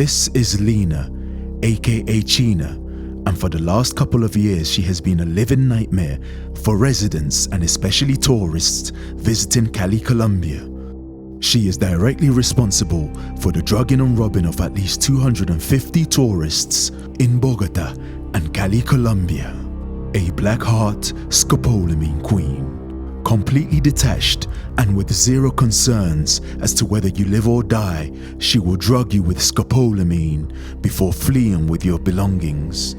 This is Lena, aka China, and for the last couple of years she has been a living nightmare for residents and especially tourists visiting Cali, Colombia. She is directly responsible for the drugging and robbing of at least 250 tourists in Bogota and Cali, Colombia. A black heart scopolamine queen, completely detached and with zero concerns as to whether you live or die. She will drug you with scopolamine before fleeing with your belongings.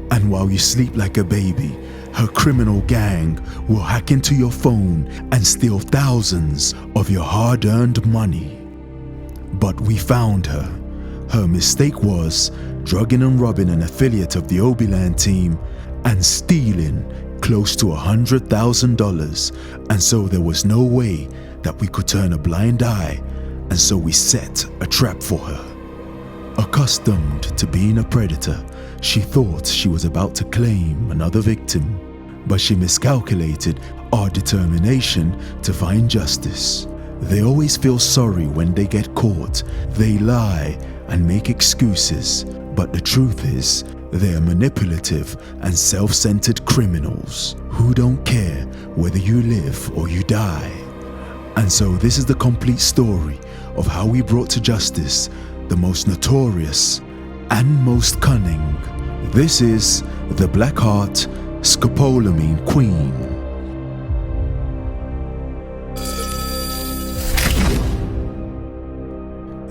And while you sleep like a baby, her criminal gang will hack into your phone and steal thousands of your hard-earned money. But we found her. Her mistake was drugging and robbing an affiliate of the Obi-land team and stealing close to $100,000, and so there was no way that we could turn a blind eye, and so we set a trap for her. Accustomed to being a predator, she thought she was about to claim another victim, but she miscalculated our determination to find justice. They always feel sorry when they get caught. They lie and make excuses, but the truth is, they are manipulative and self-centered criminals who don't care whether you live or you die. And so this is the complete story of how we brought to justice the most notorious and most cunning. This is the Black Heart Scopolamine Queen.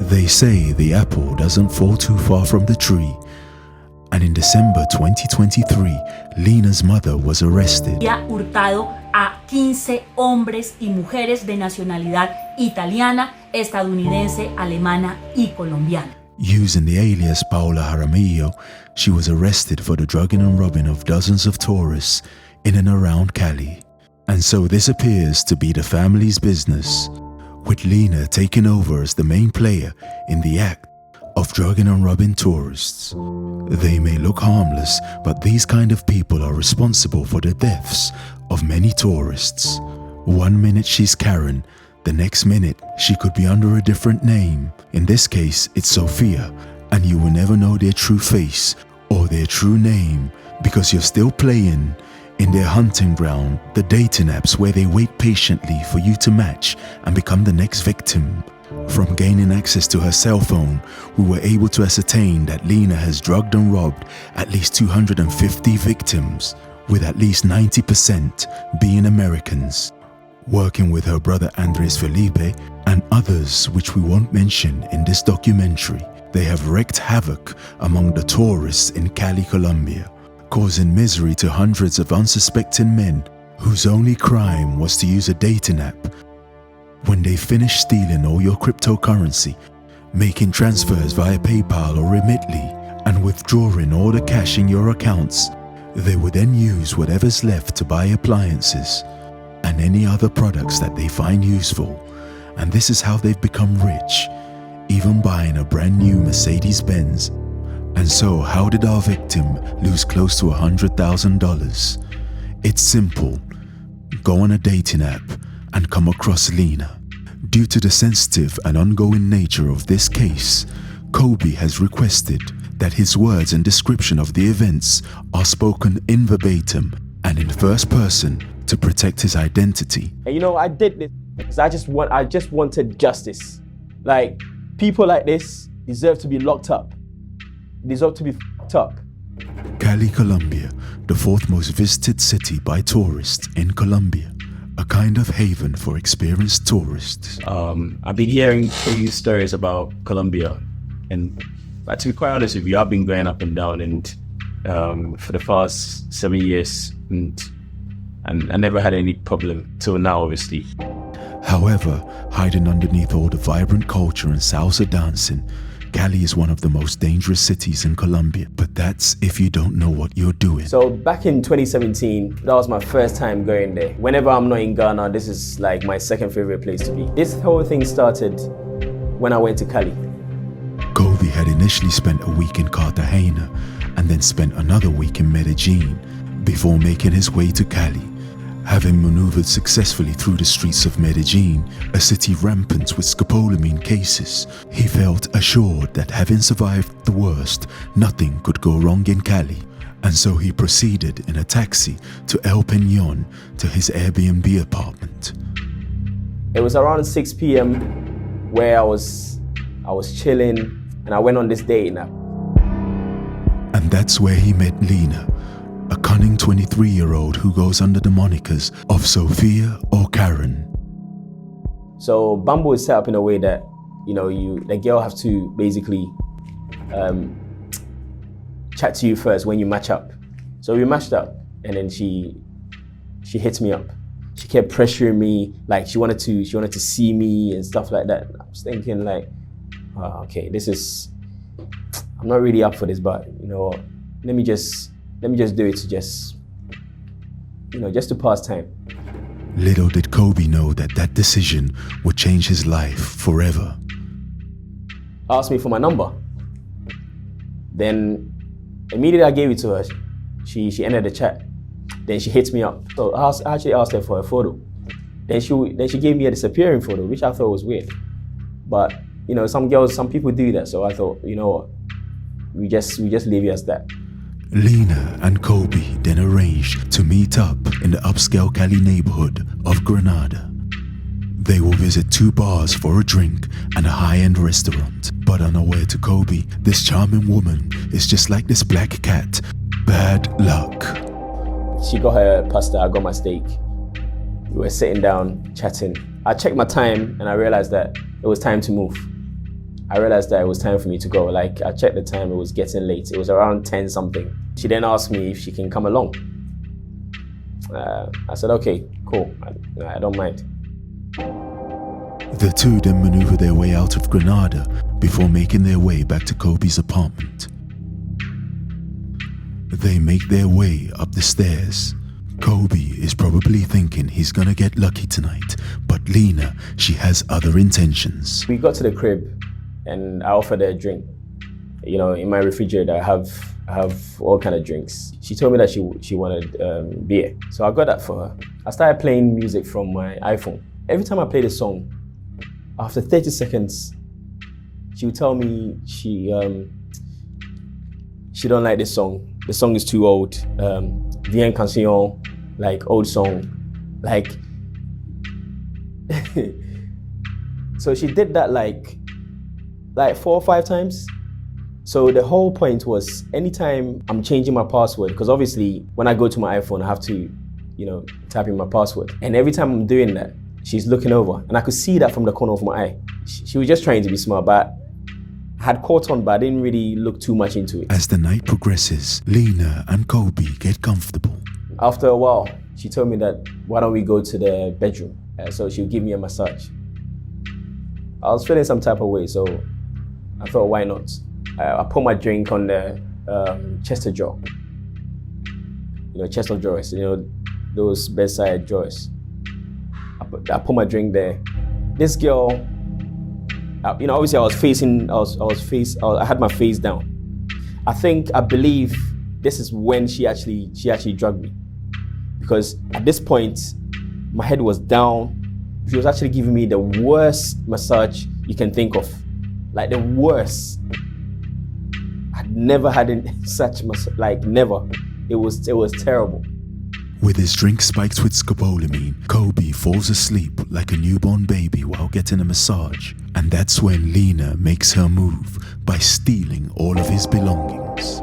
They say the apple doesn't fall too far from the tree. And in December 2023, Lena's mother was arrested. Ha hurtado a 15 hombres y mujeres de nacionalidad italiana, estadounidense, alemana y colombiana. Using the alias Paola Jaramillo, she was arrested for the drugging and robbing of dozens of tourists in and around Cali. And so this appears to be the family's business, with Lena taking over as the main player in the act of drugging and robbing tourists. They may look harmless, but these kind of people are responsible for the deaths of many tourists. One minute she's Karen, the next minute she could be under a different name. In this case, it's Sophia, and you will never know their true face or their true name because you're still playing in their hunting ground, the dating apps where they wait patiently for you to match and become the next victim. From gaining access to her cell phone, we were able to ascertain that Lena has drugged and robbed at least 250 victims, with at least 90% being Americans. Working with her brother Andres Felipe and others which we won't mention in this documentary, they have wreaked havoc among the tourists in Cali, Colombia, causing misery to hundreds of unsuspecting men whose only crime was to use a dating app. When they finish stealing all your cryptocurrency, making transfers via PayPal or Remitly, and withdrawing all the cash in your accounts, they would then use whatever's left to buy appliances and any other products that they find useful. And this is how they've become rich, even buying a brand new Mercedes-Benz. And so how did our victim lose close to $100,000? It's simple. Go on a dating app and come across Lena. Due to the sensitive and ongoing nature of this case, Kobe has requested that his words and description of the events are spoken in verbatim and in first person to protect his identity. And you know, I did this because I just wanted justice. Like, people like this deserve to be locked up. Deserve to be fucked up. Cali, Colombia, the fourth most visited city by tourists in Colombia. A kind of haven for experienced tourists. I've been hearing few stories about Colombia, and to be quite honest with you, I've been going up and down and for the past 7 years, and I never had any problem till now, obviously. However, hiding underneath all the vibrant culture and salsa dancing, Cali is one of the most dangerous cities in Colombia, but that's if you don't know what you're doing. So back in 2017, that was my first time going there. Whenever I'm not in Ghana, this is like my second favorite place to be. This whole thing started when I went to Cali. Kobe had initially spent a week in Cartagena and then spent another week in Medellin before making his way to Cali. Having maneuvered successfully through the streets of Medellin, a city rampant with scopolamine cases, he felt assured that having survived the worst, nothing could go wrong in Cali. And so he proceeded in a taxi to El Peñón to his Airbnb apartment. It was around 6 p.m. where I was chilling, and I went on this date app. And that's where he met Lena, a cunning 23-year-old who goes under the monikers of Sophia or Karen. So Bumble is set up in a way that, the girl have to basically chat to you first when you match up. So we matched up, and then she hit me up. She kept pressuring me, like she wanted to see me and stuff like that. I was thinking like, oh, okay, I'm not really up for this, but let me just do it to just to pass time. Little did Kobe know that decision would change his life forever. Asked me for my number. Then immediately I gave it to her. She ended the chat. Then she hit me up. So I actually asked her for a photo. Then she gave me a disappearing photo, which I thought was weird. But some people do that. So I thought, what, we just leave it as that. Lena and Kobe then arranged to meet up in the upscale Cali neighborhood of Granada. They will visit 2 bars for a drink and a high-end restaurant. But unaware to Kobe, this charming woman is just like this black cat. Bad luck. She got her pasta, I got my steak. We were sitting down, chatting. I checked my time and I realized that it was time to move. I realized that it was time for me to go. Like, I checked the time, it was getting late. It was around 10 something. She then asked me if she can come along. I said, okay, cool, I don't mind. The two then maneuver their way out of Granada before making their way back to Kobe's apartment. They make their way up the stairs. Kobe is probably thinking he's gonna get lucky tonight, but Lena, she has other intentions. We got to the crib and I offered her a drink. In my refrigerator I have all kind of drinks. She told me that she wanted beer. So I got that for her. I started playing music from my iPhone. Every time I played a song, after 30 seconds, she would tell me she don't like this song. The song is too old. Vieille canción, like old song. Like, so she did that like 4 or 5 times. So the whole point was, anytime I'm changing my password, because obviously when I go to my iPhone, I have to, type in my password. And every time I'm doing that, she's looking over, and I could see that from the corner of my eye. She was just trying to be smart, but I had caught on, but I didn't really look too much into it. As the night progresses, Lena and Kobe get comfortable. After a while, she told me that, why don't we go to the bedroom? So she would give me a massage. I was feeling some type of way, so I thought, why not? I put my drink on the chest of drawer. Chest of drawers, those bedside drawers. I put my drink there. This girl, obviously I had my face down. I believe this is when she actually drugged me. Because at this point, my head was down. She was actually giving me the worst massage you can think of. Like the worst. I'd never had such massage, like never. It was terrible. With his drink spiked with scopolamine, Kobe falls asleep like a newborn baby while getting a massage. And that's when Lena makes her move by stealing all of his belongings.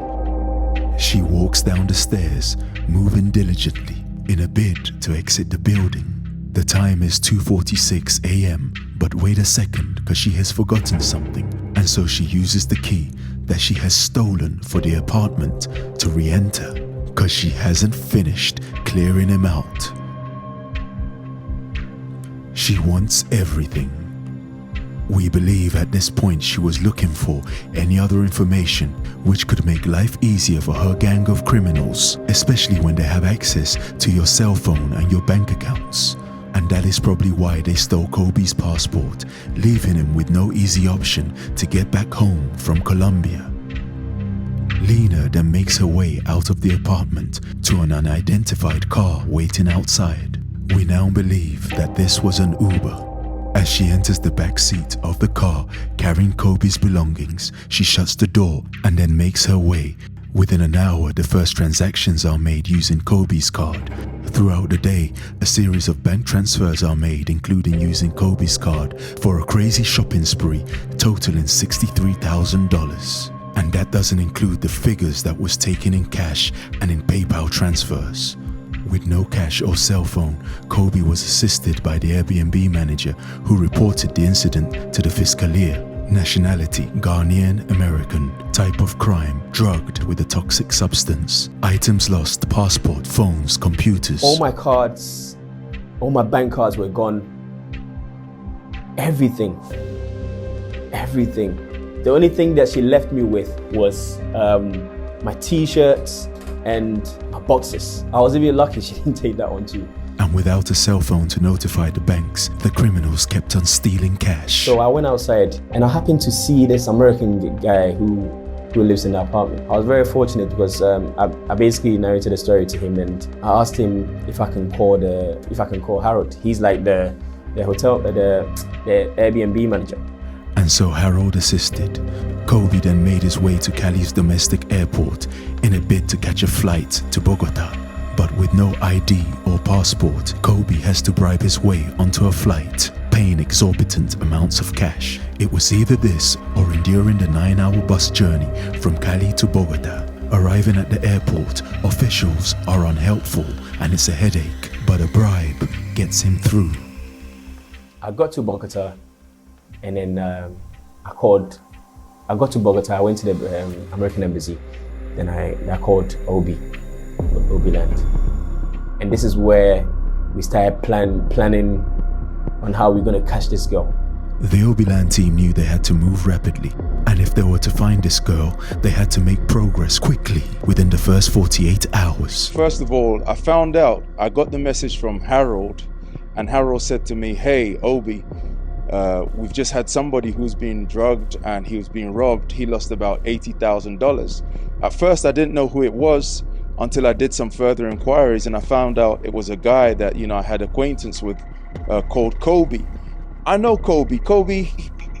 She walks down the stairs, moving diligently in a bid to exit the building. The time is 2:46 a.m., but wait a second, because she has forgotten something. And so she uses the key that she has stolen for the apartment to re-enter, because she hasn't finished clearing him out. She wants everything. We believe at this point she was looking for any other information which could make life easier for her gang of criminals, especially when they have access to your cell phone and your bank accounts. And that is probably why they stole Kobe's passport, leaving him with no easy option to get back home from Colombia. Lena then makes her way out of the apartment to an unidentified car waiting outside. We now believe that this was an Uber. As she enters the back seat of the car carrying Kobe's belongings, she shuts the door and then makes her way. Within an hour, the first transactions are made using Kobe's card. Throughout the day, a series of bank transfers are made, including using Kobe's card, for a crazy shopping spree totaling $63,000. And that doesn't include the figures that was taken in cash and in PayPal transfers. With no cash or cell phone, Kobe was assisted by the Airbnb manager, who reported the incident to the Fiscalia. Nationality, Ghanaian American. Type of crime, drugged with a toxic substance. Items lost, passport, phones, computers. All my cards, all my bank cards were gone. Everything. The only thing that she left me with was my t-shirts and my boxes. I was even lucky she didn't take that one too. And without a cell phone to notify the banks, the criminals kept on stealing cash. So I went outside and I happened to see this American guy who lives in the apartment. I was very fortunate because I basically narrated the story to him, and I asked him if I can call Harold. He's like the Airbnb manager. And so Harold assisted. Kobe then made his way to Cali's domestic airport in a bid to catch a flight to Bogota. But with no ID or passport, Kobe has to bribe his way onto a flight, paying exorbitant amounts of cash. It was either this or enduring the 9-hour bus journey from Cali to Bogota. Arriving at the airport, officials are unhelpful and it's a headache, but a bribe gets him through. I got to Bogota and then I got to Bogota, I went to the American embassy, then I called Obi-land. And this is where we started planning on how we're going to catch this girl. The Obi-land team knew they had to move rapidly, and if they were to find this girl, they had to make progress quickly within the first 48 hours. First of all, I found out, I got the message from Harold, and Harold said to me, "Hey, Obi, we've just had somebody who's been drugged and he was being robbed. He lost about $80,000. At first, I didn't know who it was until I did some further inquiries, and I found out it was a guy that I had acquaintance with called Kobe. I know Kobe. Kobe,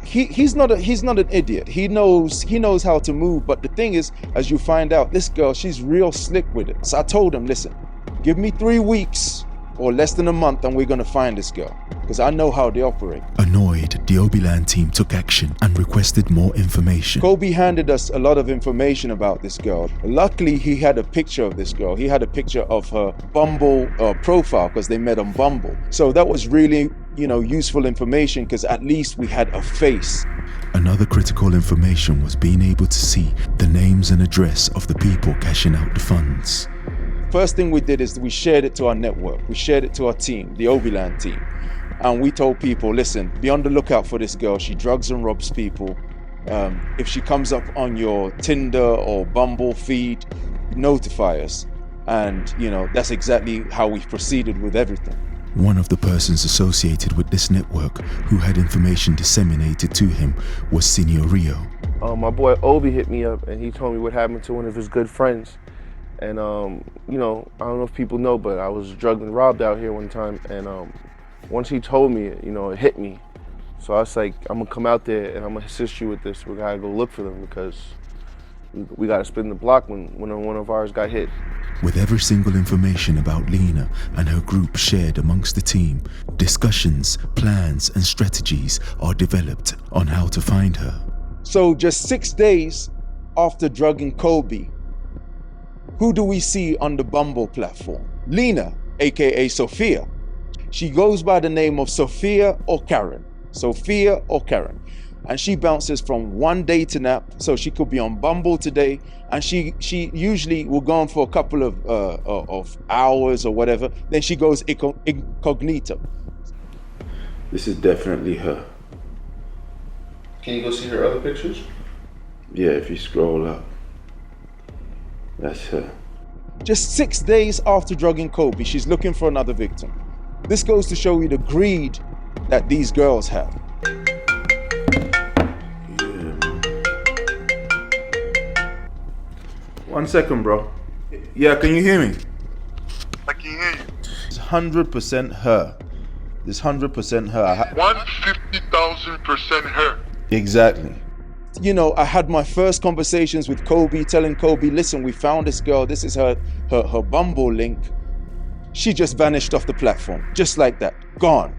he's not an idiot. He knows how to move. But the thing is, as you find out, this girl, she's real slick with it. So I told him, listen, give me 3 weeks or less than a month and we're gonna find this girl, because I know how they operate." Annoyed, the Obi-land team took action and requested more information. Kobe handed us a lot of information about this girl. Luckily, he had a picture of this girl. He had a picture of her Bumble profile, because they met on Bumble. So that was really, useful information, because at least we had a face. Another critical information was being able to see the names and address of the people cashing out the funds. First thing we did is we shared it to our network. We shared it to our team, the Obi-land team. And we told people, listen, be on the lookout for this girl. She drugs and robs people. If she comes up on your Tinder or Bumble feed, notify us. And, that's exactly how we proceeded with everything. One of the persons associated with this network who had information disseminated to him was Senior Rio. My boy Obi hit me up and he told me what happened to one of his good friends. And, I don't know if people know, but I was drugged and robbed out here one time. And once he told me, it hit me. So I was like, I'm gonna come out there and I'm gonna assist you with this. We gotta go look for them because we gotta spin the block when one of ours got hit. With every single information about Lena and her group shared amongst the team, discussions, plans, and strategies are developed on how to find her. So just 6 days after drugging Kobe, who do we see on the Bumble platform? Lena, aka Sophia. She goes by the name of Sophia or Karen. Sophia or Karen. And she bounces from one day to nap, so she could be on Bumble today, and she usually will go on for a couple of hours or whatever, then she goes incognito. This is definitely her. Can you go see her other pictures? Yeah, if you scroll up. That's her. Just 6 days after drugging Kobe, she's looking for another victim. This goes to show you the greed that these girls have. 1 second, bro. Yeah, can you hear me? I can hear you. It's 100% her. It's 100% her. 150,000% her. Exactly. You know, I had my first conversations with Kobe, telling Kobe, listen, we found this girl. This is her Bumble link. She just vanished off the platform, just like that, gone.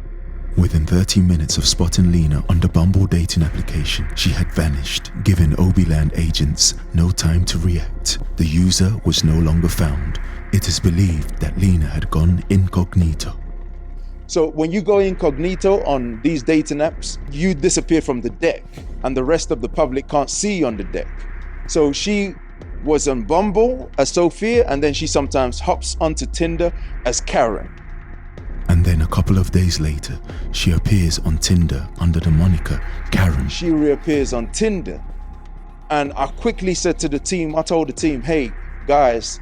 Within 30 minutes of spotting Lena on the Bumble dating application, she had vanished, giving Obi-land agents no time to react. The user was no longer found. It is believed that Lena had gone incognito. So when you go incognito on these dating apps, you disappear from the deck and the rest of the public can't see you on the deck. So she was on Bumble as Sophia, and then she sometimes hops onto Tinder as Karen. And then a couple of days later, she appears on Tinder under the moniker Karen. She reappears on Tinder. And I quickly said to the team, I told the team, hey, guys,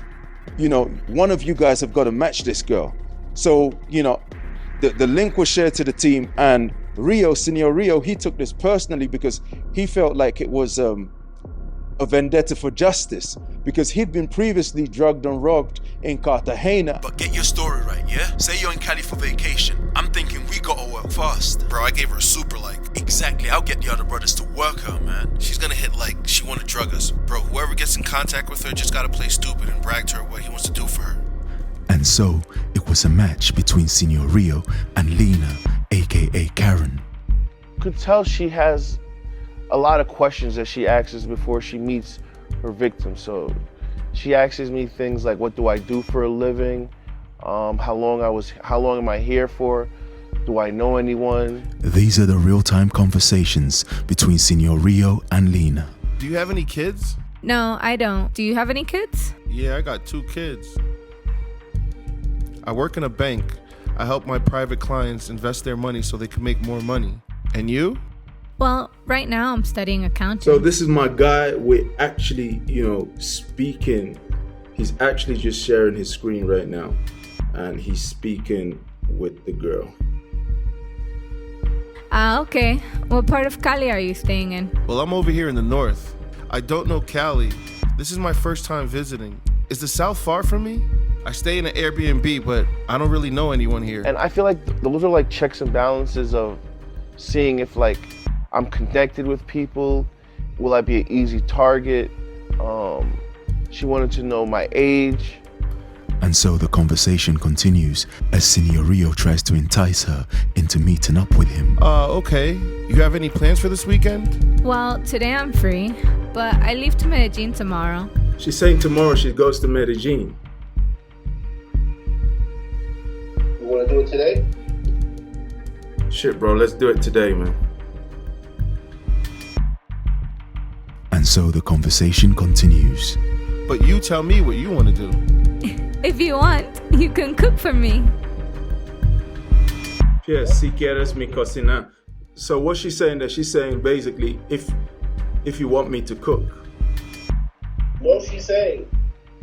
you know, one of you guys have got to match this girl. So, you know, the link was shared to the team, and Senor Rio, he took this personally because he felt like it was a vendetta for justice, because he'd been previously drugged and robbed in Cartagena. But get your story right, yeah? Say you're in Cali for vacation. I'm thinking we gotta work fast. Bro, I gave her a super like. Exactly, I'll get the other brothers to work her, man. She's gonna hit like she wanna drug us. Bro, whoever gets in contact with her just gotta play stupid and brag to her what he wants to do for her. And so, it was a match between Senor Rio and Lena, aka Karen. Could tell she has a lot of questions that she asks before she meets her victim. So she asks me things like, what do I do for a living? How long am I here for? Do I know anyone? These are the real-time conversations between Senor Rio and Lena. Do you have any kids? No, I don't. Do you have any kids? Yeah, I got 2 kids. I work in a bank. I help my private clients invest their money so they can make more money. And you? Well, right now I'm studying accounting. So this is my guy. We're actually, you know, speaking. He's actually just sharing his screen right now, and he's speaking with the girl. Okay. What part of Cali are you staying in? Well, I'm over here in the north. I don't know Cali. This is my first time visiting. Is the south far from me? I stay in an Airbnb, but I don't really know anyone here. And I feel like those are like checks and balances of seeing if like I'm connected with people. Will I be an easy target? She wanted to know my age. And so the conversation continues as Senor Rio tries to entice her into meeting up with him. Okay. You have any plans for this weekend? Well, today I'm free, but I leave to Medellin tomorrow. She's saying tomorrow she goes to Medellin. You want to do it today? Shit, bro, let's do it today, man. And so the conversation continues. But you tell me what you want to do. If you want, you can cook for me. Yes, si quieres mi cocina. So what she's saying that she's saying basically, if you want me to cook. No, she's saying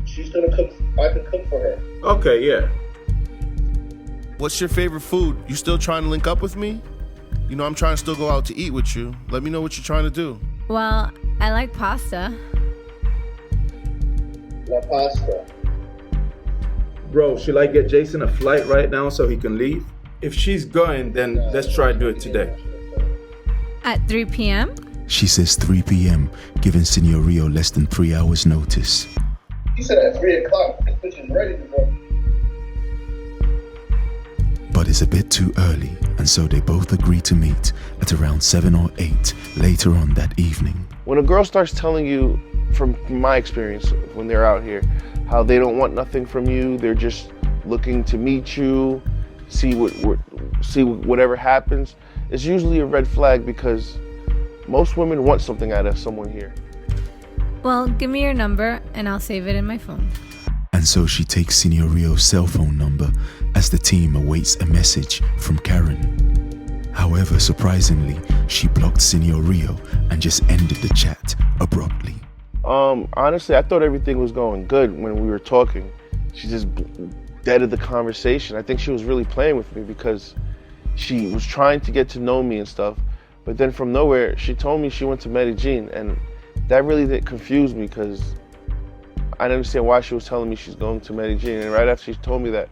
she's gonna cook. I can cook for her. Okay, yeah. What's your favorite food? You still trying to link up with me? You know, I'm trying to still go out to eat with you. Let me know what you're trying to do. Well, I like pasta. La pasta. Bro, should I get Jason a flight right now so he can leave? If she's going, then let's try to do it today. At 3 p.m.? She says 3 p.m., giving Senor Rio less than 3 hours notice. He said at 3 o'clock, the bitch is ready to go. But it's a bit too early, and so they both agree to meet at around 7 or 8 later on that evening. When a girl starts telling you, from my experience when they're out here, how they don't want nothing from you, they're just looking to meet you, see whatever happens, it's usually a red flag because most women want something out of someone here. Well, give me your number and I'll save it in my phone. And so she takes Senor Rio's cell phone number as the team awaits a message from Karen. However, surprisingly, she blocked Senor Rio and just ended the chat abruptly. Honestly, I thought everything was going good when we were talking. She just deaded the conversation. I think she was really playing with me because she was trying to get to know me and stuff. But then from nowhere, she told me she went to Medellin, and that really did confuse me because I didn't understand why she was telling me she's going to Medellin. And right after she told me that,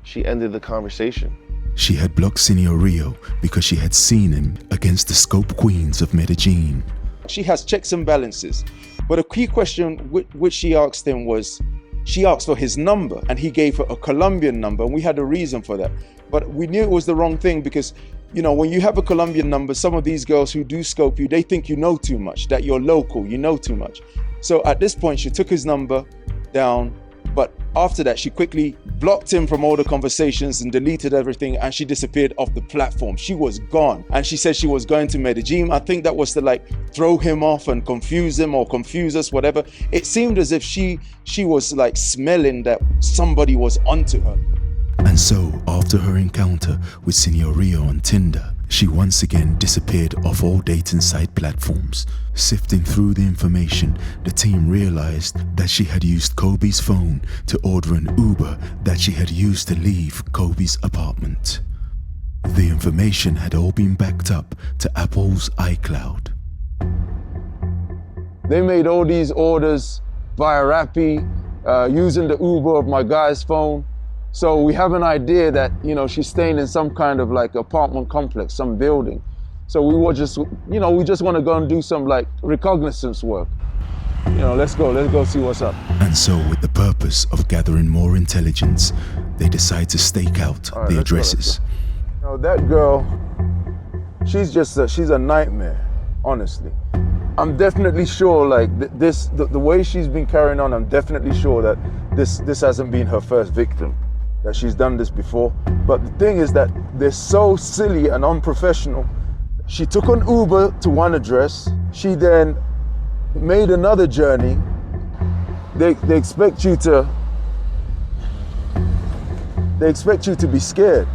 she ended the conversation. She had blocked Senor Rio because she had seen him against the scope queens of Medellin. She has checks and balances. But a key question which she asked him was, she asked for his number and he gave her a Colombian number, and we had a reason for that. But we knew it was the wrong thing because, you know, when you have a Colombian number, some of these girls who do scope you, they think you know too much, that you're local, you know too much. So at this point, she took his number down, but after that, she quickly blocked him from all the conversations and deleted everything, and she disappeared off the platform. She was gone. And she said she was going to Medellin. I think that was to like throw him off and confuse him or confuse us, whatever. It seemed as if she was like smelling that somebody was onto her. And so, after her encounter with Senor Rio on Tinder, she once again disappeared off all dating site platforms. Sifting through the information, the team realized that she had used Kobe's phone to order an Uber that she had used to leave Kobe's apartment. The information had all been backed up to Apple's iCloud. They made all these orders via Rappi, using the Uber of my guy's phone. So we have an idea that, you know, she's staying in some kind of like apartment complex, some building. So we were just, you know, we just want to go and do some like reconnaissance work. You know, let's go see what's up. And so with the purpose of gathering more intelligence, they decide to stake out the addresses. You know, that girl, she's a nightmare, honestly. I'm definitely sure, like the way she's been carrying on, I'm definitely sure that this hasn't been her first victim, that she's done this before. But the thing is that they're so silly and unprofessional. She took an Uber to one address. She then made another journey. They expect you to be scared.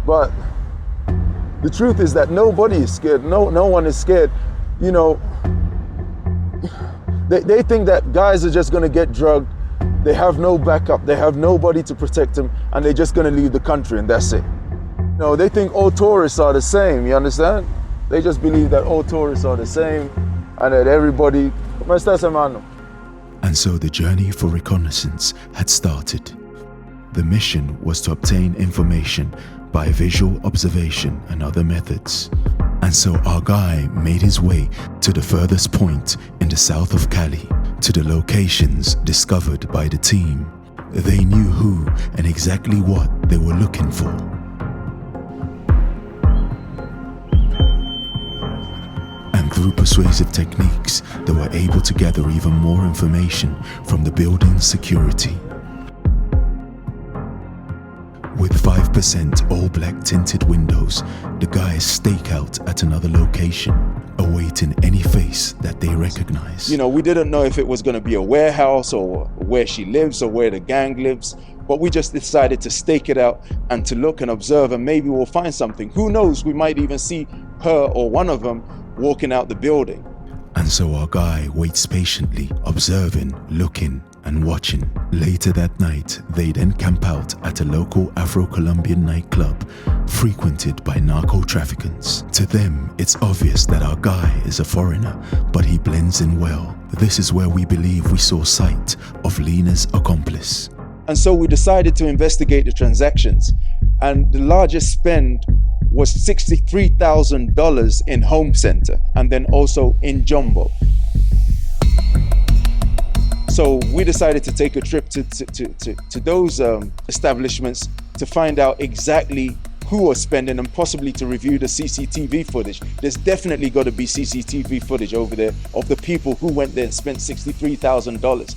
But the truth is that nobody is scared. No one is scared. You know, they think that guys are just gonna get drugged. They have no backup. They have nobody to protect them, and they're just gonna leave the country and that's it. No, they think all tourists are the same, you understand? They just believe that all tourists are the same and that everybody... And so the journey for reconnaissance had started. The mission was to obtain information by visual observation and other methods. And so our guy made his way to the furthest point in the south of Cali, to the locations discovered by the team. They knew who and exactly what they were looking for. And through persuasive techniques, they were able to gather even more information from the building's security. With 5% all-black tinted windows, the guys stake out at another location, awaiting any face that they recognize. You know, we didn't know if it was going to be a warehouse or where she lives or where the gang lives, but we just decided to stake it out and to look and observe, and maybe we'll find something. Who knows, we might even see her or one of them walking out the building. And so our guy waits patiently, observing, looking, and watching. Later that night, they then camp out at a local Afro-Colombian nightclub frequented by narco-traffickants. To them, it's obvious that our guy is a foreigner, but he blends in well. This is where we believe we saw sight of Lena's accomplice. And so we decided to investigate the transactions, and the largest spend was $63,000 in Home Center and then also in Jumbo. So we decided to take a trip to those establishments to find out exactly who was spending and possibly to review the CCTV footage. There's definitely got to be CCTV footage over there of the people who went there and spent $63,000.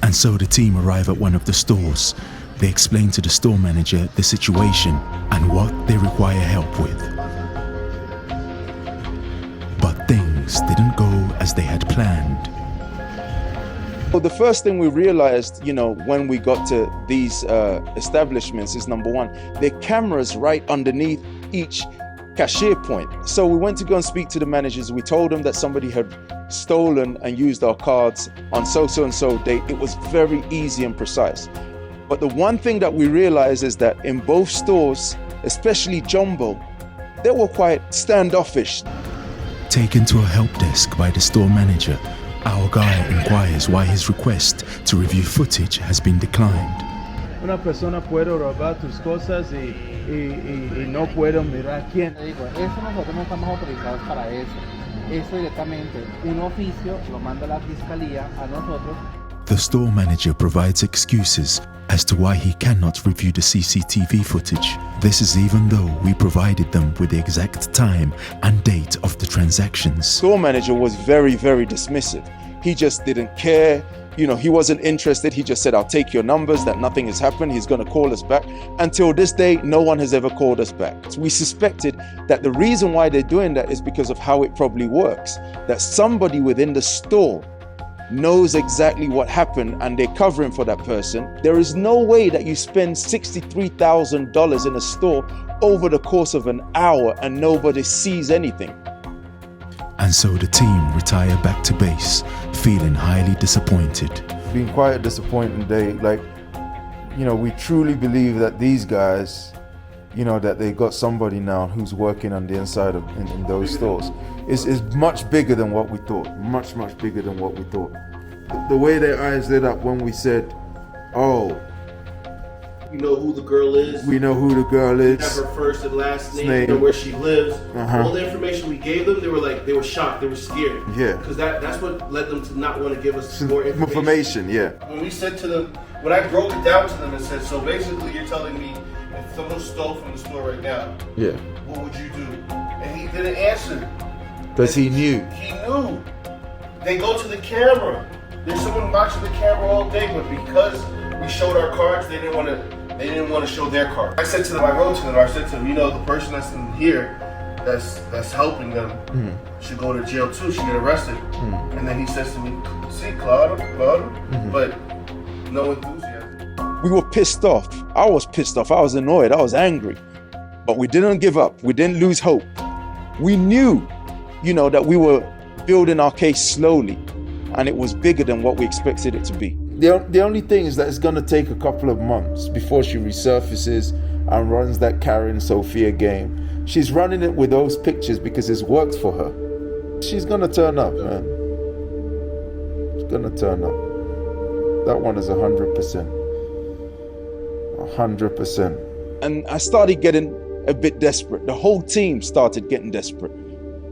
And so the team arrive at one of the stores. They explain to the store manager the situation and what they require help with. But things didn't go as they had planned. Well, the first thing we realized, you know, when we got to these establishments is, number one, there are cameras right underneath each cashier point. So we went to go and speak to the managers. We told them that somebody had stolen and used our cards on so-and-so date. It was very easy and precise. But the one thing that we realized is that in both stores, especially Jumbo, they were quite standoffish. Taken to a help desk by the store manager, Our guy inquires why his request to review footage has been declined. Una persona puede robar tus cosas y no puedo mirar quién. Digo, eso nosotros no estamos autorizados para eso. Eso directamente, un oficio lo manda la fiscalía a nosotros. The store manager provides excuses as to why he cannot review the CCTV footage. This is even though we provided them with the exact time and date of the transactions. Store manager was very, very dismissive. He just didn't care. You know, he wasn't interested. He just said, I'll take your numbers, that nothing has happened. He's going to call us back. Until this day, no one has ever called us back. So we suspected that the reason why they're doing that is because of how it probably works. That somebody within the store knows exactly what happened and they're covering for that person. There is no way that you spend $63,000 in a store over the course of an hour and nobody sees anything. And so the team retire back to base, feeling highly disappointed. It's been quite a disappointing day. Like, you know, we truly believe that these guys, you know, that they got somebody now who's working on the inside of in those stores. Is much bigger than what we thought. Much bigger than what we thought. The way their eyes lit up when we said, oh, you know who the girl is. We know who the girl is. Have her first and last name. You know where she lives. All the information we gave them, they were shocked. They were scared. Yeah. Because that's what led them to not want to give us more information. Yeah. When we said to them, when I broke it down to them and said, so basically you're telling me if someone stole from the store right now, yeah, what would you do? And he didn't answer. Because he knew. He knew. They go to the camera. There's someone watching the camera all day, but because we showed our cards, they didn't want to show their card. I said to them, I said to them, you know, the person that's in here that's helping them should go to jail too, should get arrested. And then he says to me, see, Claude, but no enthusiasm. We were pissed off. I was pissed off. I was annoyed. I was angry. But we didn't give up. We didn't lose hope. We knew, you know, that we were building our case slowly, and it was bigger than what we expected it to be. The only thing is that it's going to take a couple of months before she resurfaces and runs that Karen Sophia game. She's running it with those pictures because it's worked for her. She's going to turn up, man. She's going to turn up. That one is 100%. 100%. And I started getting a bit desperate. The whole team started getting desperate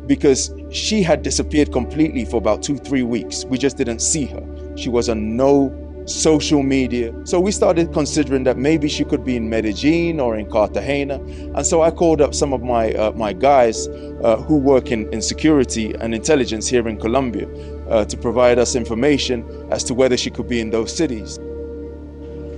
because she had disappeared completely for about 2-3 weeks. We just didn't see her. She was on no social media. So we started considering that maybe she could be in Medellin or in Cartagena. And so I called up some of my guys who work in security and intelligence here in Colombia to provide us information as to whether she could be in those cities.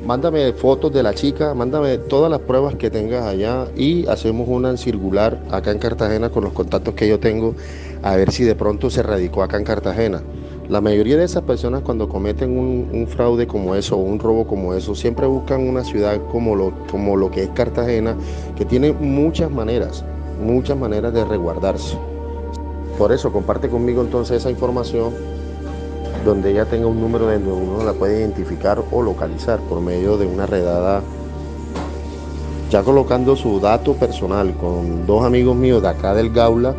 Mándame fotos de la chica, mándame todas las pruebas que tengas allá y hacemos una en circular acá en Cartagena con los contactos que yo tengo a ver si de pronto se radicó acá en Cartagena. La mayoría de esas personas cuando cometen un fraude como eso o un robo como eso siempre buscan una ciudad como lo que es Cartagena, que tiene muchas maneras de resguardarse. Por eso comparte conmigo entonces esa información donde ella tenga un número donde uno la puede identificar o localizar por medio de una redada, ya colocando su dato personal con 2 amigos míos de acá del Gaula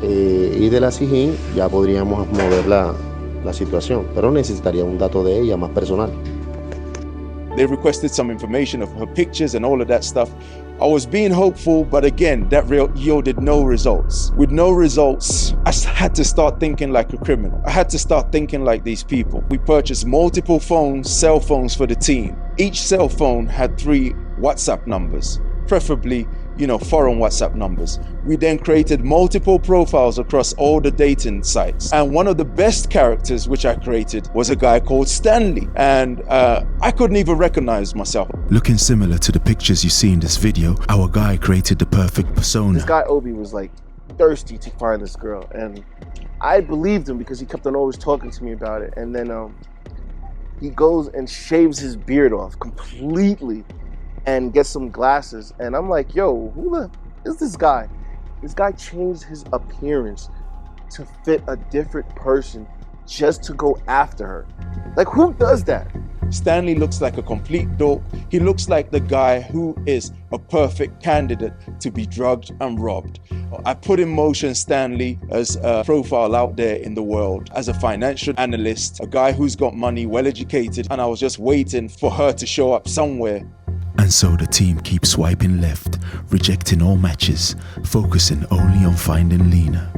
y de la Sijín, ya podríamos mover la situación, pero necesitaría un dato de ella más personal. They requested some information of her pictures and all of that stuff. I was being hopeful, but again, that yielded no results. With no results, I had to start thinking like a criminal. I had to start thinking like these people. We purchased multiple cell phones for the team. Each cell phone had 3 WhatsApp numbers, preferably, you know, foreign WhatsApp numbers. We then created multiple profiles across all the dating sites. And one of the best characters which I created was a guy called Stanley. And I couldn't even recognize myself. Looking similar to the pictures you see in this video, our guy created the perfect persona. This guy Obi was like thirsty to find this girl. And I believed him because he kept on always talking to me about it. And then he goes and shaves his beard off completely and gets some glasses, and I'm like, yo, who the is this guy? This guy changed his appearance to fit a different person just to go after her. Like, who does that? Stanley looks like a complete dope. He looks like the guy who is a perfect candidate to be drugged and robbed. I put in motion Stanley as a profile out there in the world, as a financial analyst, a guy who's got money, well educated, and I was just waiting for her to show up somewhere. And so the team keeps swiping left, rejecting all matches, focusing only on finding Lena.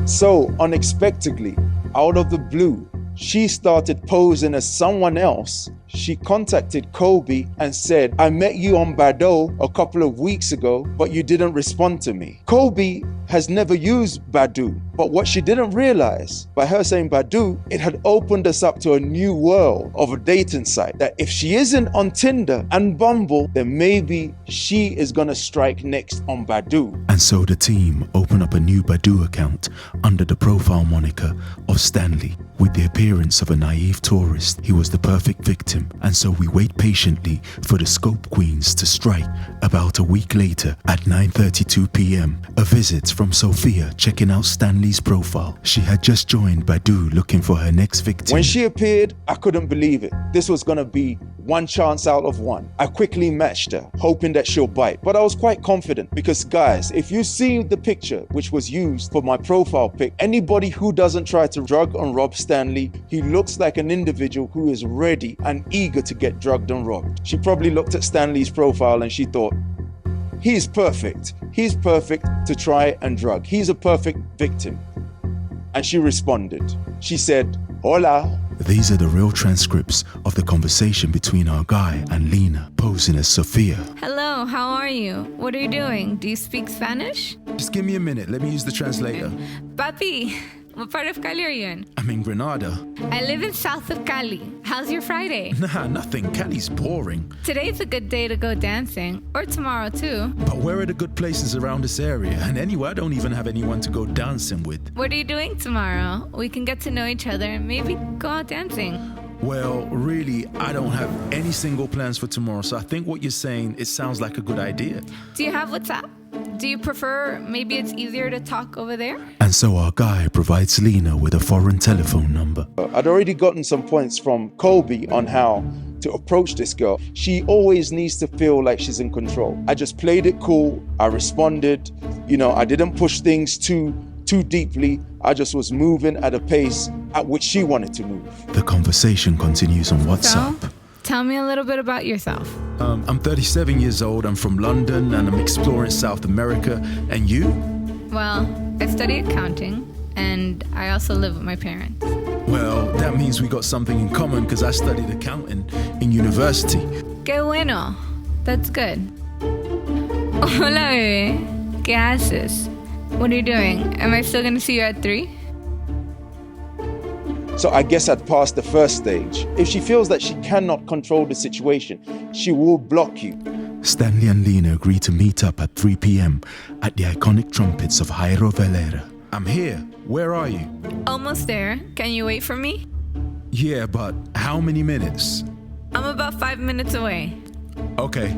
So, unexpectedly, out of the blue, she started posing as someone else. She contacted Kobe and said, I met you on Badoo a couple of weeks ago, but you didn't respond to me. Kobe has never used Badoo, but what she didn't realize, by her saying Badoo, it had opened us up to a new world of a dating site, that if she isn't on Tinder and Bumble, then maybe she is gonna strike next on Badoo. And so the team open up a new Badoo account under the profile moniker of Stanley. With the appearance of a naive tourist, he was the perfect victim, and so we wait patiently for the Scope Queens to strike. About a week later, at 9:32 p.m, a visit from Sophia checking out Stanley's profile. She had just joined Badoo looking for her next victim. When she appeared, I couldn't believe it. This was gonna be one chance out of one. I quickly matched her, hoping that she'll bite, but I was quite confident because guys, if you see the picture which was used for my profile pic, anybody who doesn't try to drug and rob Stanley, he looks like an individual who is ready and eager to get drugged and robbed. She probably looked at Stanley's profile and she thought, he's perfect. He's perfect to try and drug. He's a perfect victim. And she responded. She said, hola. These are the real transcripts of the conversation between our guy and Lena, posing as Sophia. Hello, how are you? What are you doing? Do you speak Spanish? Just give me a minute, let me use the translator. Papi, what part of Cali are you in? I'm in Granada. I live in south of Cali. How's your Friday? Nah, nothing. Cali's boring. Today's a good day to go dancing, or tomorrow too. But where are the good places around this area? And anyway, I don't even have anyone to go dancing with. What are you doing tomorrow? We can get to know each other and maybe go out dancing. Well, really, I don't have any single plans for tomorrow, so I think what you're saying, it sounds like a good idea. Do you have WhatsApp? Do you prefer maybe it's easier to talk over there? And so our guy provides Lena with a foreign telephone number. I'd already gotten some points from Kobe on how to approach this girl. She always needs to feel like she's in control. I just played it cool. I responded. I didn't push things too deeply. I just was moving at a pace at which she wanted to move. The conversation continues on WhatsApp. So, tell me a little bit about yourself. I'm 37 years old. I'm from London and I'm exploring South America. And you? Well, I study accounting and I also live with my parents. Well, that means we got something in common because I studied accounting in university. Qué bueno. That's good. Hola, bebé. ¿Qué haces? What are you doing? Am I still going to see you at 3? So I guess I'd passed the first stage. If she feels that she cannot control the situation, she will block you. Stanley and Lena agree to meet up at 3 p.m. at the iconic trumpets of Jairo Valera. I'm here. Where are you? Almost there. Can you wait for me? Yeah, but how many minutes? I'm about 5 minutes away. Okay.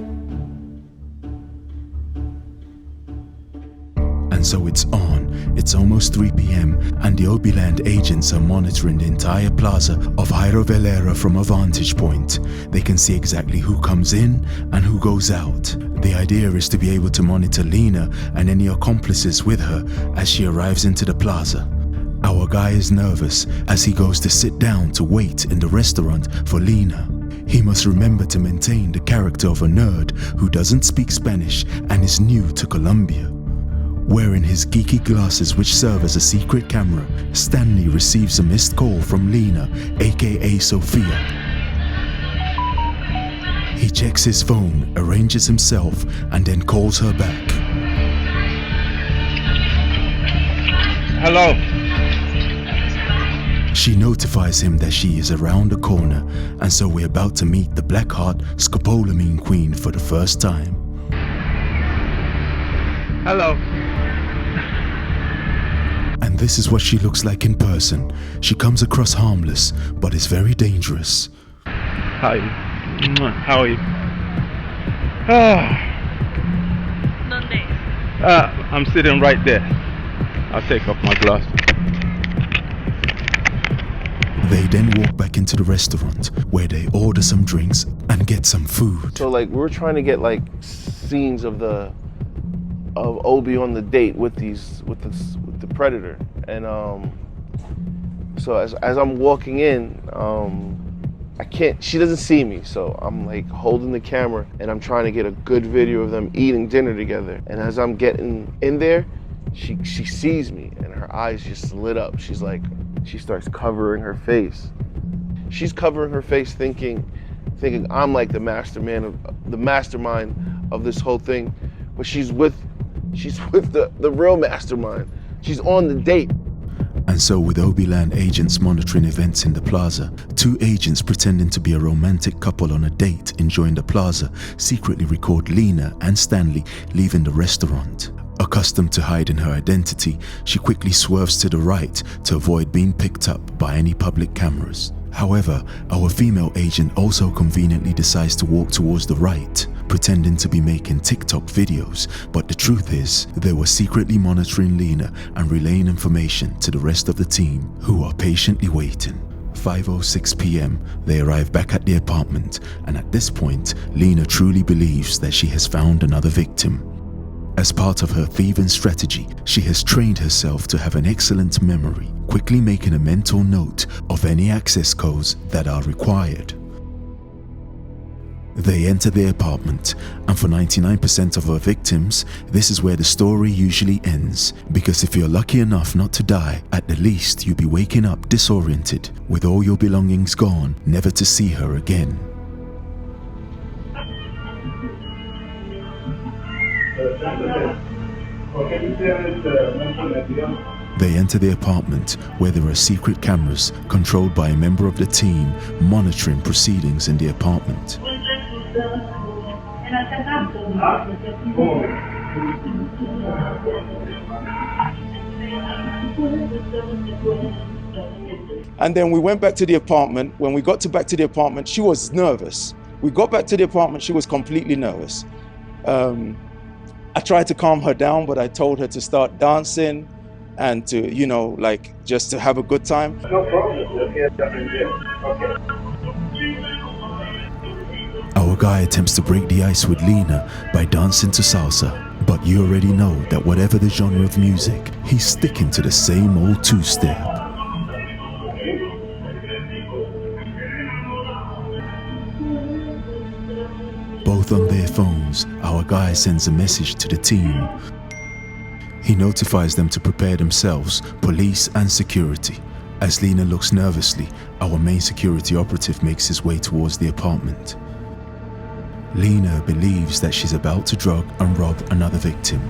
And so it's on. It's almost 3 p.m. and the Obi-land agents are monitoring the entire plaza of Jairo Valera from a vantage point. They can see exactly who comes in and who goes out. The idea is to be able to monitor Lena and any accomplices with her as she arrives into the plaza. Our guy is nervous as he goes to sit down to wait in the restaurant for Lena. He must remember to maintain the character of a nerd who doesn't speak Spanish and is new to Colombia. Wearing his geeky glasses which serve as a secret camera, Stanley receives a missed call from Lena, aka Sophia. He checks his phone, arranges himself, and then calls her back. Hello. She notifies him that she is around the corner, and so we're about to meet the Blackheart scopolamine queen for the first time. Hello. And this is what she looks like in person. She comes across harmless, but is very dangerous. Hi. How are you? ¿Dónde? I'm sitting right there. I'll take off my glasses. They then walk back into the restaurant where they order some drinks and get some food. So like we're trying to get like scenes of Obi on the date with the predator, and so as I'm walking in, she doesn't see me, so I'm like holding the camera and I'm trying to get a good video of them eating dinner together. And as I'm getting in there, she sees me and her eyes just lit up. She starts covering her face. She's covering her face thinking I'm like the mastermind of this whole thing, but she's with the real mastermind. She's on the date. And so with Obi-land agents monitoring events in the plaza, two agents pretending to be a romantic couple on a date enjoying the plaza secretly record Lena and Stanley leaving the restaurant. Accustomed to hiding her identity, she quickly swerves to the right to avoid being picked up by any public cameras. However, our female agent also conveniently decides to walk towards the right, pretending to be making TikTok videos, but the truth is, they were secretly monitoring Lena and relaying information to the rest of the team, who are patiently waiting. 5:06 p.m, they arrive back at the apartment, and at this point, Lena truly believes that she has found another victim. As part of her thieving strategy, she has trained herself to have an excellent memory, quickly making a mental note of any access codes that are required. They enter the apartment, and for 99% of her victims, this is where the story usually ends, because if you're lucky enough not to die, at the least you'll be waking up disoriented, with all your belongings gone, never to see her again. They enter the apartment where there are secret cameras controlled by a member of the team monitoring proceedings in the apartment. And then we went back to the apartment. When we got back to the apartment, she was nervous. We got back to the apartment, she was completely nervous. I tried to calm her down, but I told her to start dancing and to, just to have a good time. No problem. Our guy attempts to break the ice with Lena by dancing to salsa, but you already know that whatever the genre of music, he's sticking to the same old two-step. Both on their phones, our guy sends a message to the team. He notifies them to prepare themselves, police and security. As Lena looks nervously, our main security operative makes his way towards the apartment. Lena believes that she's about to drug and rob another victim,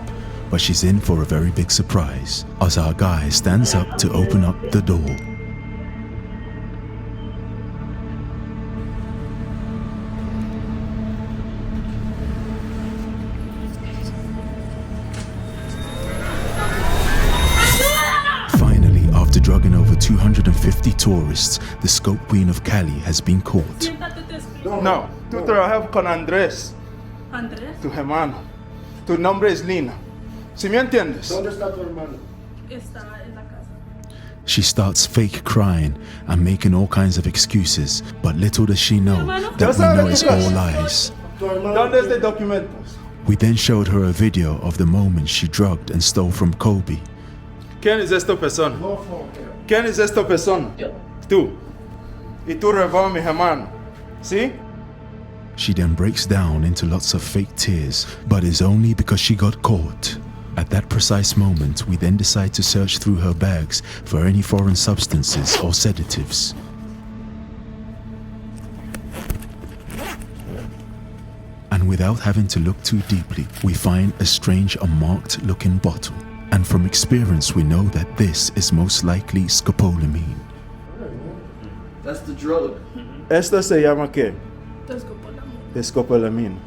but she's in for a very big surprise, as our guy stands up to open up the door. After drugging over 250 tourists, the Scope Queen of Cali has been caught. No, tú trabajas con Andrés. Andrés. Tu hermano. Tu nombre es Lena. ¿Sí me entiendes? ¿Dónde está tu hermano? Está en la casa. She starts fake crying and making all kinds of excuses, but little does she know that we know it's all lies. ¿Dónde están los documentos? We then showed her a video of the moment she drugged and stole from Kobe. ¿Quién es esta persona? ¿Quién es esta persona? Yo. Tú. Y tú robas a mi hermano. ¿Sí? She then breaks down into lots of fake tears, but it's only because she got caught. At that precise moment, we then decide to search through her bags for any foreign substances or sedatives. And without having to look too deeply, we find a strange unmarked looking bottle. And from experience, we know that this is most likely scopolamine. That's the drug. ¿Esto se llama qué? Scopolamine. Scopolamine.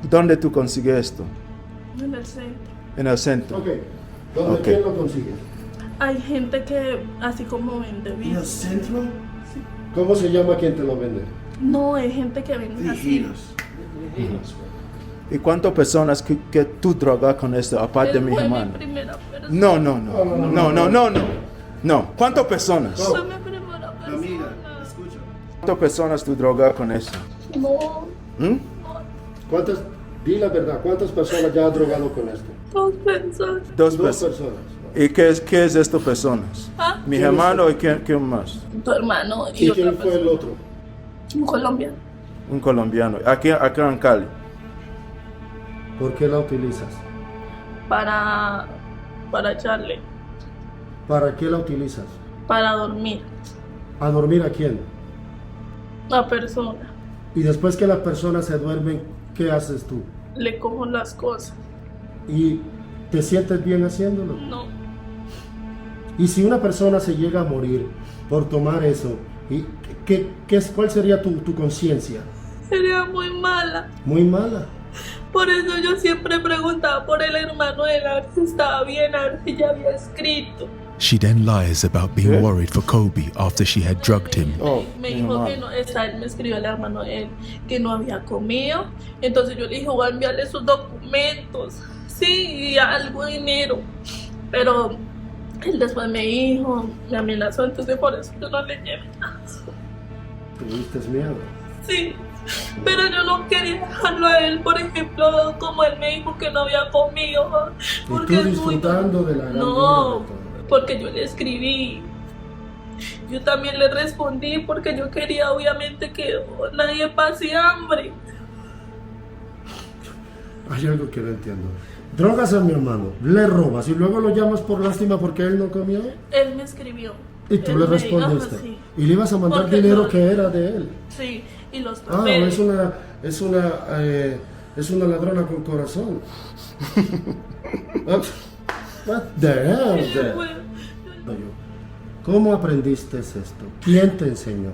¿Dónde tú consigues esto? En el centro. En el centro. Ok. ¿Dónde quién lo consigue? Hay gente que así como vende ¿En vinos. el centro? Sí. ¿Cómo se llama quien te lo vende? No, hay gente que vende así. ¿Y cuántas personas que tú drogas con esto, aparte de mi hermano? No. No. ¿Cuántas personas? Fue mi primera persona. ¿Cuántas personas tú drogas con eso? No, ¿Cuántas? Di la verdad, ¿cuántas personas ya has drogado con esto? 2 personas. Dos Dos personas. personas. ¿Y qué es estas personas? ¿Ah? Mi hermano y quién más? Tu hermano ¿Y otra quién fue el persona. otro? Un colombiano. Un colombiano. Aquí en Cali. ¿Por qué la utilizas? Para echarle. ¿Para qué la utilizas? Para dormir. ¿A dormir a quién? La persona. Y después que las personas se duermen, ¿qué haces tú? Le cojo las cosas. ¿Y te sientes bien haciéndolo? No. Y si una persona se llega a morir por tomar eso, ¿y cuál sería tu conciencia? Sería muy mala. Muy mala. Por eso yo siempre preguntaba por el hermano de él, a ver si estaba bien, a ver si ya había escrito. She then lies about being worried for Kobe after she had drugged him. Me dijo que no, él me escribió el hermano de él que no había comido. Entonces yo le dije, voy a enviarle sus documentos. Sí, y algo de dinero. Pero él después me dijo, me amenazó, entonces por eso yo no le llevé nada. ¿Tuviste miedo? Sí, pero yo no quería dejarlo a él, por ejemplo, como él me dijo que no había comido. Y tú disfrutando de la gran No, vida. porque yo le escribí. Yo también le respondí porque yo quería obviamente que nadie pase hambre. Hay algo que no entiendo. Drogas a mi hermano, le robas y luego lo llamas por lástima porque él no comió. Él me escribió. Y tú Él le me dijo, respondiste. sí. Y le ibas a mandar Porque dinero no- que era de él. Sí, y los Ah, papeles. es una ladrona con corazón. What the hell? ¿Cómo aprendiste esto? ¿Quién te enseñó?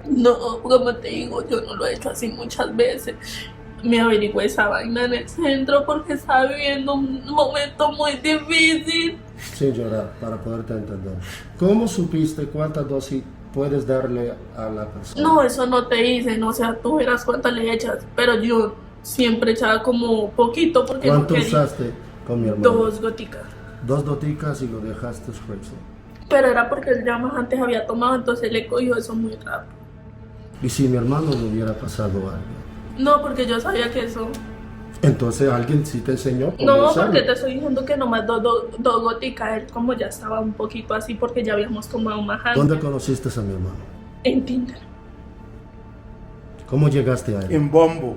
No, como te digo, yo no lo he hecho así muchas veces. Me averigué esa vaina en el centro porque estaba viviendo un momento muy difícil. Sin llorar, para poderte entender. ¿Cómo supiste cuántas dosis puedes darle a la persona? No, eso no te dicen, o sea, tú verás cuántas le echas, pero yo siempre echaba como poquito porque ¿Cuánto no quería. usaste con mi hermano? 2 goticas. 2 goticas y lo dejaste preso. Pero era porque él ya más antes había tomado, entonces le cogió eso muy rápido. ¿Y si mi hermano le hubiera pasado algo? No, porque yo sabía que eso. Entonces alguien sí te enseñó cómo No, usarlo. porque te estoy diciendo que nomás dos goticas, él como ya estaba un poquito así porque ya habíamos tomado más antes. ¿Dónde conociste a mi hermano? En Tinder. ¿Cómo llegaste a él? En Bombo.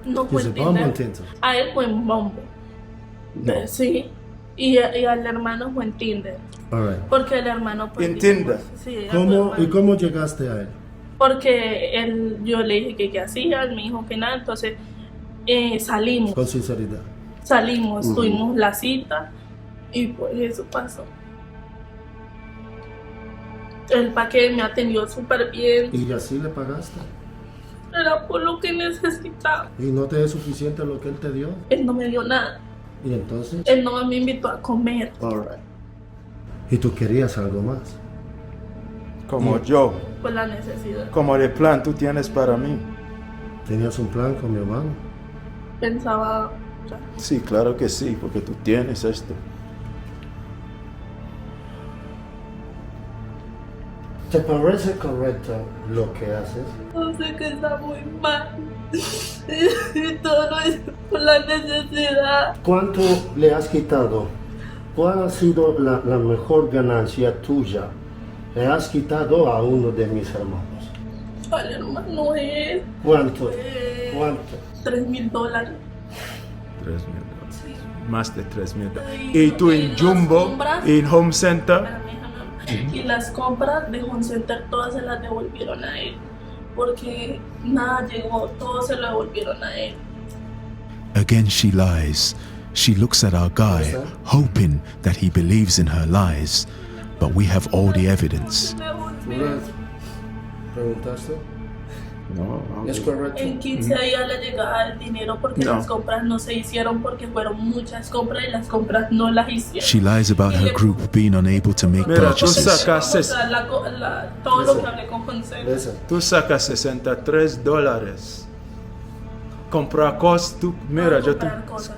No fue Dice, en Bombo Tinder. en Tinder. A él fue en Bombo. Sí. Y al hermano fue en Tinder. All right. Porque el hermano pues, En dijimos, Tinder. Sí, él ¿Cómo, fue- ¿Y cómo llegaste a él? Porque yo le dije que qué hacía, él me dijo que nada, entonces salimos. Con sinceridad. Salimos, Ujú. tuvimos la cita y pues eso pasó. El paquete me atendió súper bien, Y así le pagaste. era por lo que necesitaba. Y no te es suficiente lo que él te dio. Él no me dio nada, Y entonces. él no me invitó a comer. All right. Y tú querías algo más. Como yo. Por la necesidad. Como el plan tú tienes para mí. ¿Tenías un plan con mi hermano? Pensaba, Sí, claro que sí, porque tú tienes esto. ¿Te parece correcto lo que haces? no sé que está muy mal. Y todo lo hice por la necesidad. ¿Cuánto le has quitado? ¿Cuál ha sido la mejor ganancia tuya? Le has quitado a uno de mis hermanos. Al hermano es ¿Cuánto? ¿Cuánto? $3,000. 3,000 más de 3,000. Y Y tú en las Jumbo, compras- en Home Center. Y las compras de Home Center todas se las devolvieron a él. Porque nada llegó, todo se lo devolvieron a él. Again, she lies. She looks at our guy, hoping that he believes in her lies. But we have all the evidence. ¿Tú le preguntaste? No. ¿Es correcto? En 15 días le llegaba el dinero porque No. las compras no se hicieron porque fueron muchas compras y las compras no las hicieron. She lies about her group being unable to make Mira, tú purchases. sacaste. O sea, todo lo que hablé con Consultations. Tú sacas $63. Comprar cosas, tú, mira, yo tú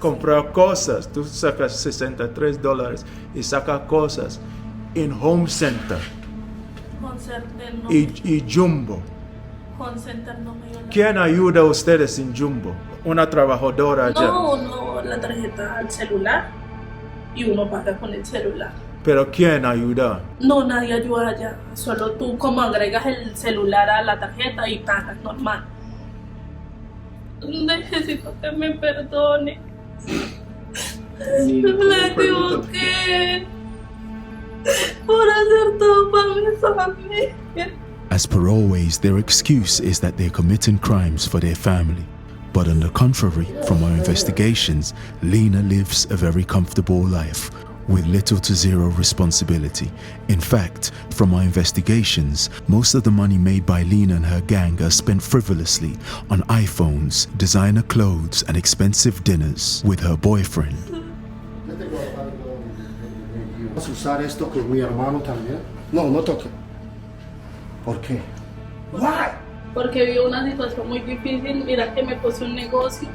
comprar cosas, tú sacas $63 y sacas cosas en Home Center Home Center no. y Jumbo. call center no me dio la... ¿Quién ayuda a ustedes en Jumbo? Una trabajadora allá. No, la tarjeta al celular y uno paga con el celular. ¿Pero quién ayuda? No, nadie ayuda allá. Solo tú como agregas el celular a la tarjeta y pagas normal. Necesito que me perdone. Me equivoqué por hacer todo para mi familia. As per always, their excuse is that they're committing crimes for their family. But on the contrary, from our investigations, Lena lives a very comfortable life with little to zero responsibility. In fact, from our investigations, most of the money made by Lena and her gang are spent frivolously on iPhones, designer clothes, and expensive dinners with her boyfriend. ¿Vas a usar esto con mi hermano también? No, no toque. ¿Por qué? Why? Porque vi una situación muy difícil. Mira que me puse un negocio.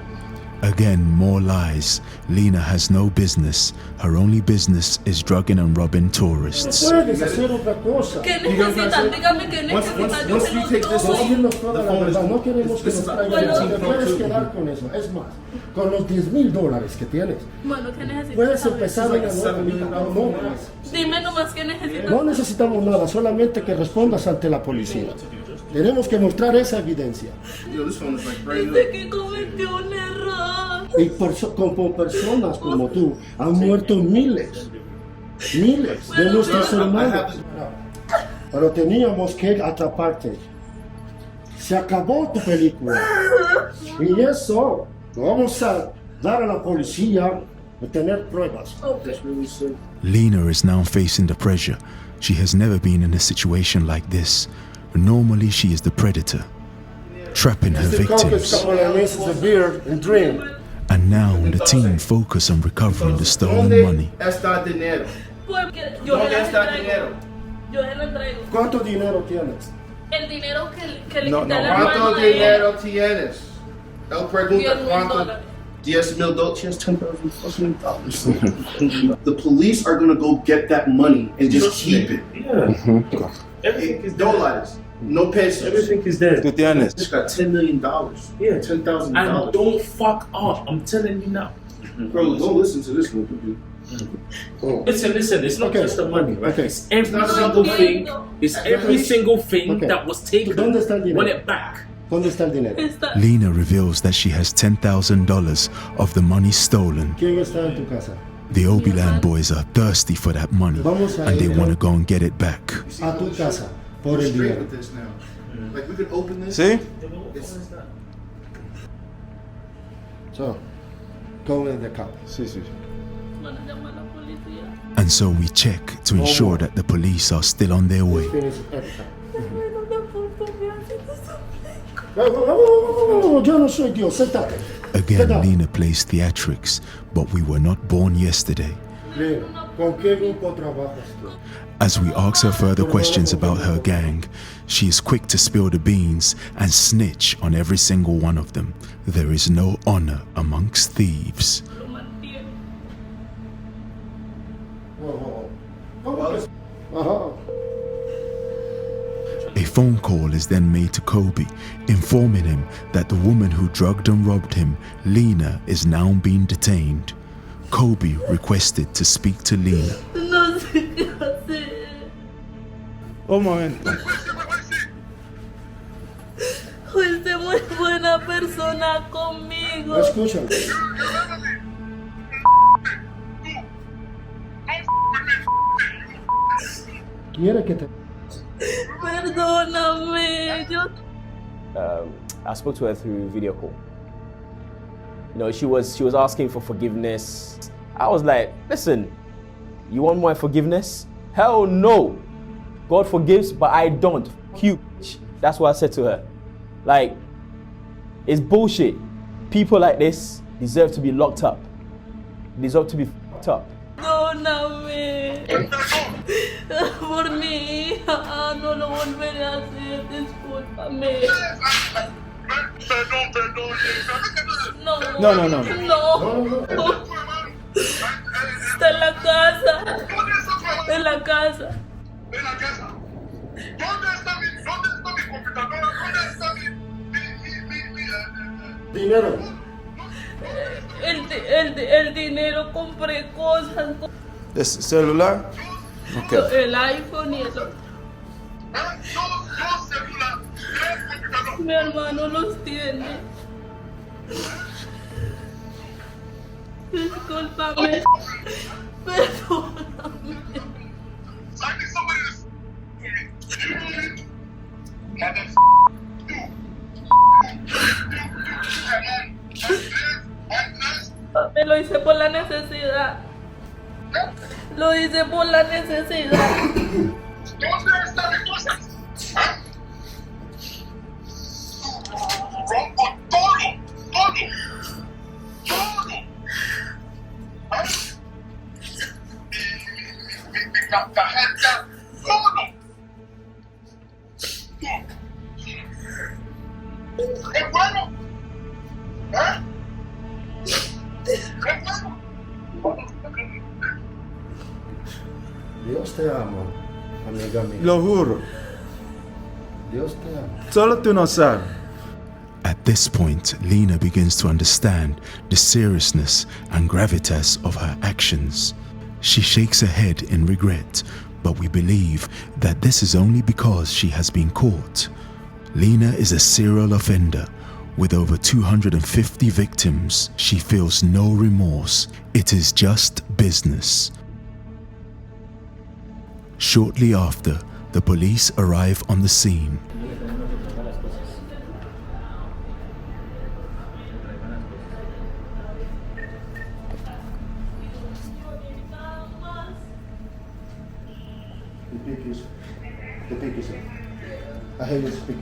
Again, more lies. Lena has no business. Her only business is drugging and robbing tourists. Puedes hacer otra cosa. ¿Qué necesitan? Dígame qué necesitan. Yo se los doy. Decirnos toda la verdad. No queremos que nos traigan. Te puedes quedar con eso. Es más, con los $10,000 que tienes, Bueno, ¿qué necesitan? puedes empezar a ganar. No más. Dime nomás qué necesitan. No necesitamos nada, solamente que respondas ante la policía. Tenemos que mostrar esa evidencia. Dice que cometió un error. Y como personas como tú, han muerto miles de nuestros hermanos. Pero teníamos que atraparte. Se acabó tu película. Y eso lo vamos a dar a la policía de tener pruebas. Lena is now facing the pressure. She has never been in a situation like this. Normally, she is the predator, trapping her victims. And now the team focus on recovering the stolen money. Está dinero. Yo ¿Dónde se está lo dinero? Yo se lo entrego. ¿Cuánto dinero tienes? El dinero que le No, quité no. al hermano ¿Cuánto de él. dinero tienes? Él pregunta cuánto. $10,000. $10,000. $10,000. The police are gonna go get that money and just keep it. Yeah. Everything is $. No pesos. Everything is there. Tú tienes. Just got $10 million. Yeah. $10,000. And don't fuck up. I'm telling you now. Bro, don't listen to this one. Listen. It's not just the money, right? It's every single thing. It's every single thing that was taken. ¿Dónde está el dinero? Want it back. ¿Dónde está el dinero? Lena reveals that she has $10,000 of the money stolen. ¿Quién está en tu casa? The Obi-land boys are thirsty for that money and they want to go and get it back. A tu casa, por el dinero. Like we could open this. ¿Sí? So, go in the car. Sí. And so we check to ensure that the police are still on their way. Yo no soy Dios, séntate. Again, Lena plays theatrics, but we were not born yesterday. Lena, ¿con qué grupo trabajas tú? As we ask her further questions about her gang, she is quick to spill the beans and snitch on every single one of them. There is no honor amongst thieves. A phone call is then made to Kobe, informing him that the woman who drugged and robbed him, Lena, is now being detained. Kobe requested to speak to Lena. No sé qué hacer. Un momento. Fuiste muy buena persona conmigo. Escúchame. Quiere que te... Perdóname. I spoke to her through video call. You know, she was asking for forgiveness. I was like, listen, you want my forgiveness? Hell no. God forgives, but I don't. Cute. That's what I said to her. Like, it's bullshit. People like this deserve to be locked up. Deserve to be fucked up. Perdóname. Por mi hija, no lo volveré a hacer. Discúlpame. No. Está en la casa. En la casa. ¿Dónde está mi Dinero. El dinero, compré cosas. ¿Es celular? Okay. El iPhone y el otro. Mi hermano los tiene. Discúlpame. Perdóname. Me lo hice por la necesidad. Lo hice por la necesidad. Dios te ama, amiga mía. Lo juro. Dios te ama. Solo tú no sabes. At this point, Lena begins to understand the seriousness and gravitas of her actions. She shakes her head in regret, but we believe that this is only because she has been caught. Lena is a serial offender with over 250 victims. She feels no remorse. It is just business. Shortly after, the police arrive on the scene. The pick is I hear you speak.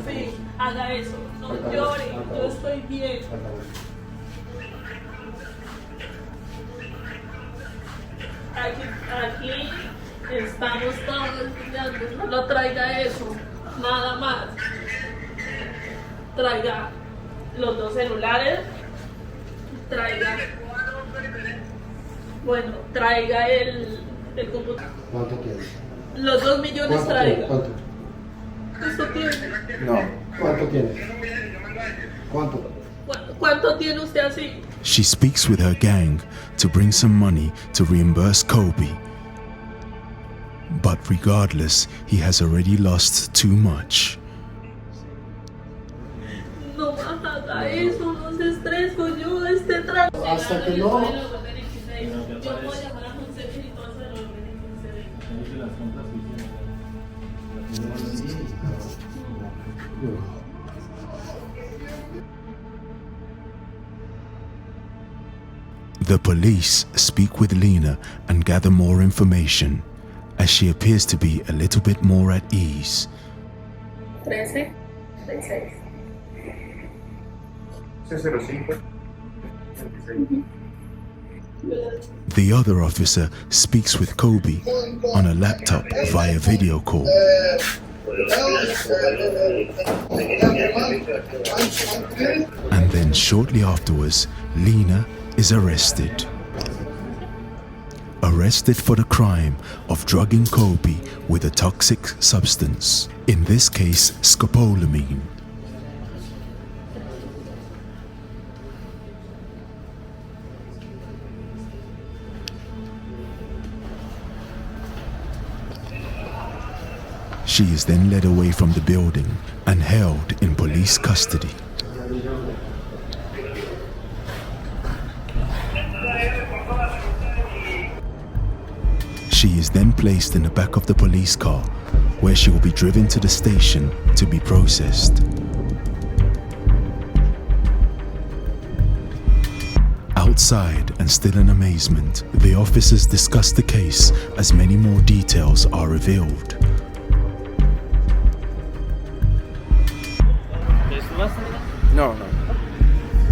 Sí, haga eso. No llore. Yo estoy bien. Aquí estamos todos estudiando. No lo traiga eso. Nada más. Traiga los 2 celulares. Traiga. Bueno, traiga el computador. ¿Cuánto tienes? Los 2 millones traiga. ¿Cuánto? ¿Cuánto tiene? No. ¿Cuánto tienes? ¿Cuánto? ¿Cuánto tiene usted así? She speaks with her gang to bring some money to reimburse Kobe. But regardless, he has already lost too much. No haga eso, no se estreso, yo trago. Hasta que no. The police speak with Lena and gather more information, as she appears to be a little bit more at ease. 13, 16. 605. The other officer speaks with Kobe on a laptop via video call. And then shortly afterwards, Lena is arrested. Arrested for the crime of drugging Kobe with a toxic substance, in this case scopolamine. She is then led away from the building and held in police custody. She is then placed in the back of the police car, where she will be driven to the station to be processed. Outside and still in amazement, the officers discuss the case as many more details are revealed. No.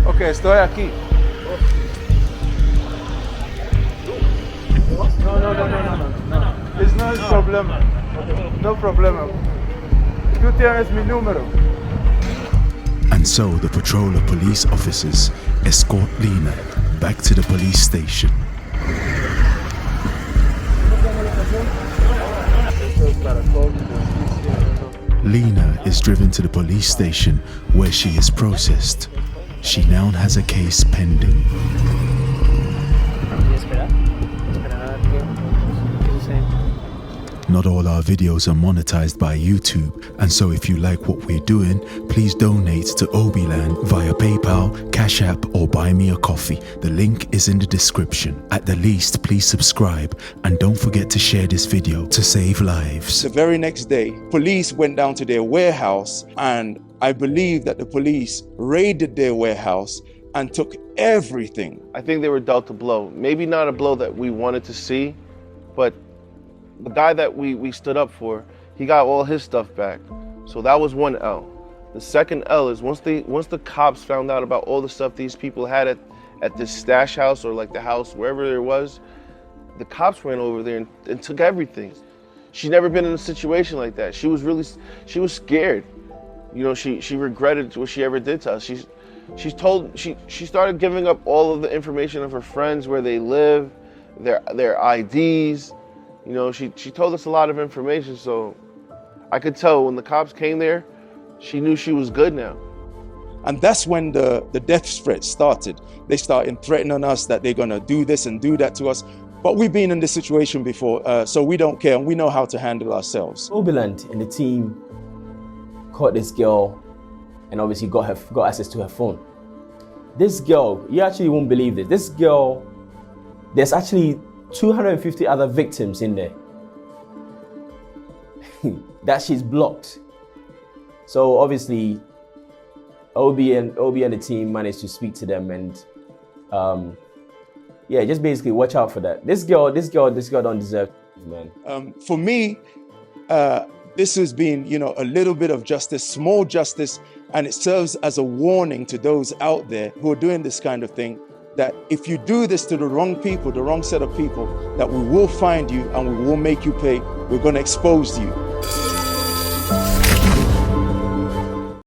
Ok, estoy aquí. No. It's no problema. No problema. Tú tienes mi número. And so the patrol of police officers escort Lena back to the police station. Lena is driven to the police station where she is processed. She now has a case pending. Not all our videos are monetized by YouTube, and so if you like what we're doing, please donate to Obi-land via PayPal, Cash App, or buy me a coffee. The link is in the description. At the least, please subscribe and don't forget to share this video to save lives. The very next day, police went down to their warehouse, and I believe that the police raided their warehouse and took everything. I think they were dealt a blow. Maybe not a blow that we wanted to see, but the guy that we stood up for, he got all his stuff back. So that was one L. The second L is once the cops found out about all the stuff these people had at this stash house, or like the house, wherever it was, the cops ran over there and took everything. She'd never been in a situation like that. She was scared. You know, she regretted what she ever did to us. She started giving up all of the information of her friends, where they live, their IDs. You know, she told us a lot of information, so I could tell when the cops came there, she knew she was good now. And that's when the death threats started. They started threatening us that they're gonna do this and do that to us. But we've been in this situation before, so we don't care, and we know how to handle ourselves. Obi-land and the team caught this girl and obviously got access to her phone. This girl, you actually won't believe this. This girl, there's actually 250 other victims in there that she's blocked. So obviously, Obi and the team managed to speak to them, and yeah, just basically watch out for that. This girl don't deserve it, man. For me, this has been, you know, a little bit of justice, small justice, and it serves as a warning to those out there who are doing this kind of thing, that if you do this to the wrong people, the wrong set of people, that we will find you and we will make you pay. We're going to expose you.